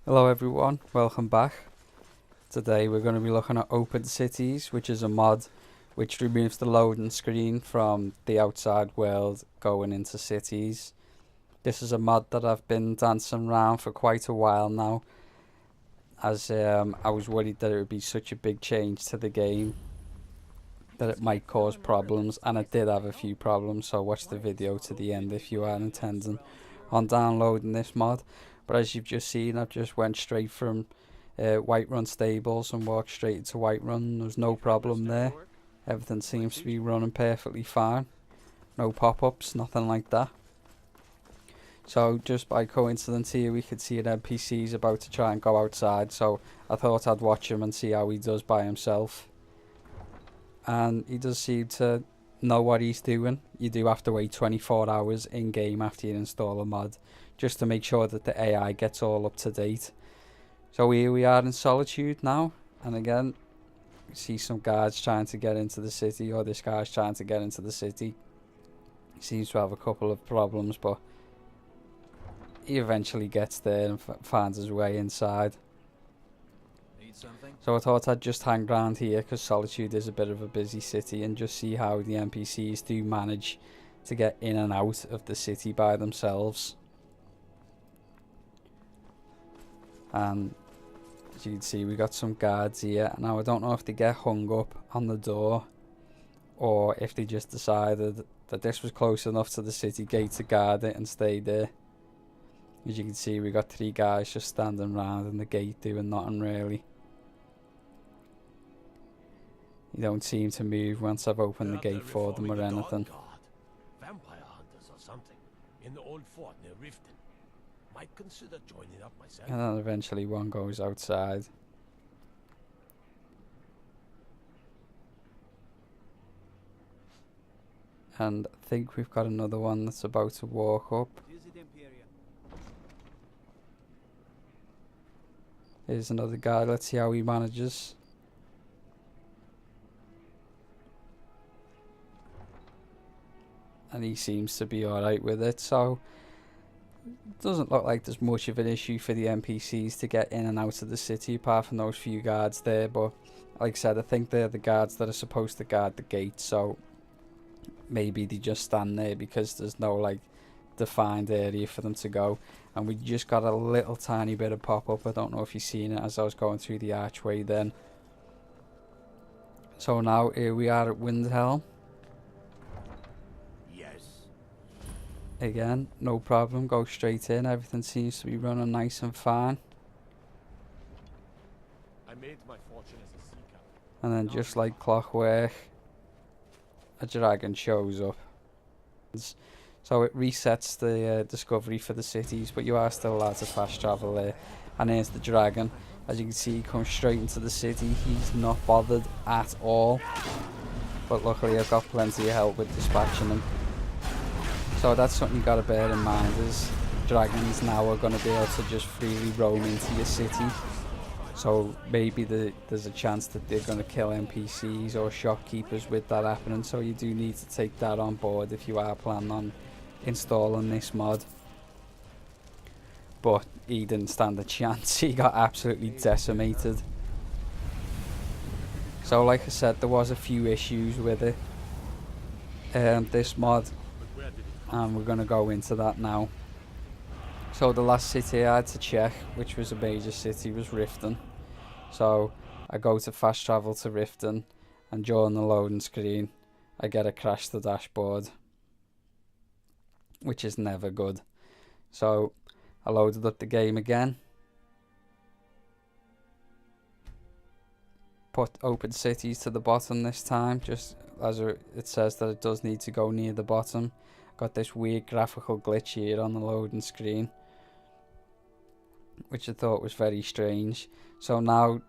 Hello everyone, welcome back. Today we're going to be looking at Open Cities, which is a mod which removes the loading screen from the outside world going into cities. This is a mod that I've been dancing around for quite a while now, as I was worried that it would be such a big change to the game that it might cause problems, and it did have a few problems, so watch the video to the end if you are intending on downloading this mod. But as you've just seen, I've just went straight from Whiterun Stables and walked straight into Whiterun. There's no problem there. Everything seems to be running perfectly fine. No pop-ups, nothing like that. So just by coincidence here, we could see an NPC's about to try and go outside, so I thought I'd watch him and see how he does by himself. And he does seem to know what he's doing. You do have to wait 24 hours in game after you install a mod, just to make sure that the AI gets all up to date. So here we are in Solitude now, and again we see some guards trying to get into the city, or this guy's trying to get into the city. He seems to have a couple of problems, but he eventually gets there and finds his way inside. So I thought I'd just hang around here because Solitude is a bit of a busy city, and just see how the NPCs do manage to get in and out of the city by themselves. And as you can see, we got some guards here. Now I don't know if they get hung up on the door, or if they just decided that this was close enough to the city gate to guard it and stay there. As you can see, we got 3 guys just standing around in the gate doing nothing really. You don't seem to move once I've opened the gate for them or anything. Vampire hunters or something in the old fort near Riften. Might consider joining up myself. And then eventually one goes outside. And I think we've got another one that's about to walk up. Here's another guy, let's see how he manages. And he seems to be alright with it, so it doesn't look like there's much of an issue for the NPCs to get in and out of the city, apart from those few guards there. But like I said, I think they're the guards that are supposed to guard the gate, so maybe they just stand there because there's no like defined area for them to go. And we just got a little tiny bit of pop-up. I don't know if you've seen it as I was going through the archway then. So now here we are at Windhelm. Again, no problem, go straight in. Everything seems to be running nice and fine. I made my fortune as a sea captain. And then just like clockwork, a dragon shows up. So it resets the discovery for the cities, but you are still allowed to fast travel there. And here's the dragon. As you can see, he comes straight into the city. He's not bothered at all. But luckily I've got plenty of help with dispatching him. So that's something you got to bear in mind, is dragons now are going to be able to just freely roam into your city. So maybe there's a chance that they're going to kill NPCs or shopkeepers with that happening. So you do need to take that on board if you are planning on installing this mod. But he didn't stand a chance. He got absolutely decimated. So like I said, there was a few issues with it. This mod. And we're going to go into that now. So the last city I had to check, which was a major city, was Riften. So I go to fast travel to Riften, and during the loading screen I get a crash to dashboard, which is never good. So I loaded up the game again, put Open Cities to the bottom this time, just as it says that it does need to go near the bottom. Got this weird graphical glitch here on the loading screen, which I thought was very strange. So now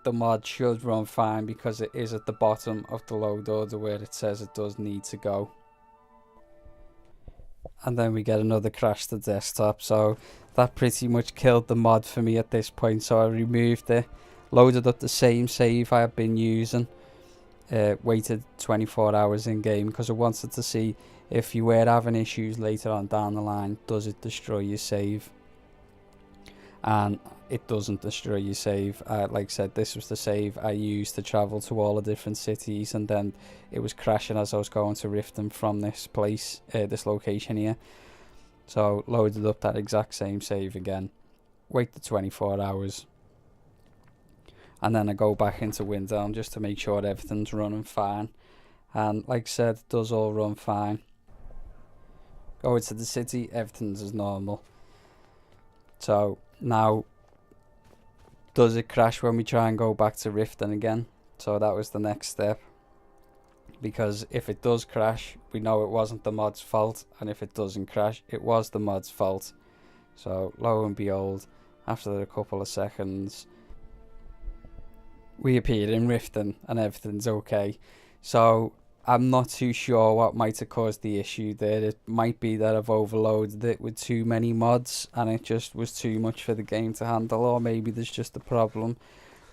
the mod should run fine because it is at the bottom of the load order where it says it does need to go. And then we get another crash to desktop, so that pretty much killed the mod for me at this point. So I removed it, loaded up the same save I have been using, waited 24 hours in game because I wanted to see if you were having issues later on down the line, does it destroy your save. and it doesn't destroy your save. Like I said, this was the save I used to travel to all the different cities, and then it was crashing as I was going to Riften from this place, this location here. So loaded up that exact same save again, waited 24 hours, and then I go back into Windown just to make sure everything's running fine. And like I said, it does all run fine. Go into the city, everything's as normal. So now, does it crash when we try and go back to Riften again? So that was the next step. Because if it does crash, we know it wasn't the mod's fault. And if it doesn't crash, it was the mod's fault. So lo and behold, after a couple of seconds, we appeared in Riften and everything's okay. So I'm not too sure what might have caused the issue there. It might be that I've overloaded it with too many mods and it just was too much for the game to handle, or maybe there's just a problem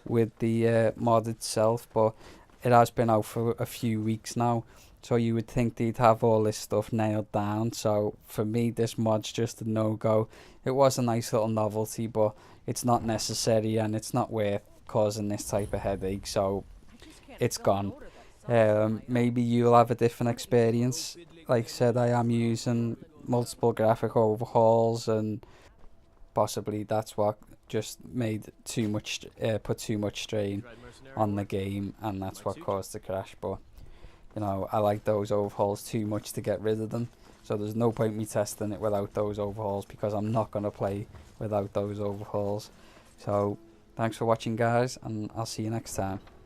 with the mod itself. But it has been out for a few weeks now, so you would think they'd have all this stuff nailed down. So for me, this mod's just a no-go. It was a nice little novelty, but it's not necessary and it's not worth causing this type of headache, so it's gone. Maybe you'll have a different experience. Like I said, I am using multiple graphic overhauls, and possibly that's what just made too much, put too much strain on the game, and that's what caused the crash. But you know, I like those overhauls too much to get rid of them, so there's no point me testing it without those overhauls, because I'm not going to play without those overhauls. So thanks for watching, guys, and I'll see you next time.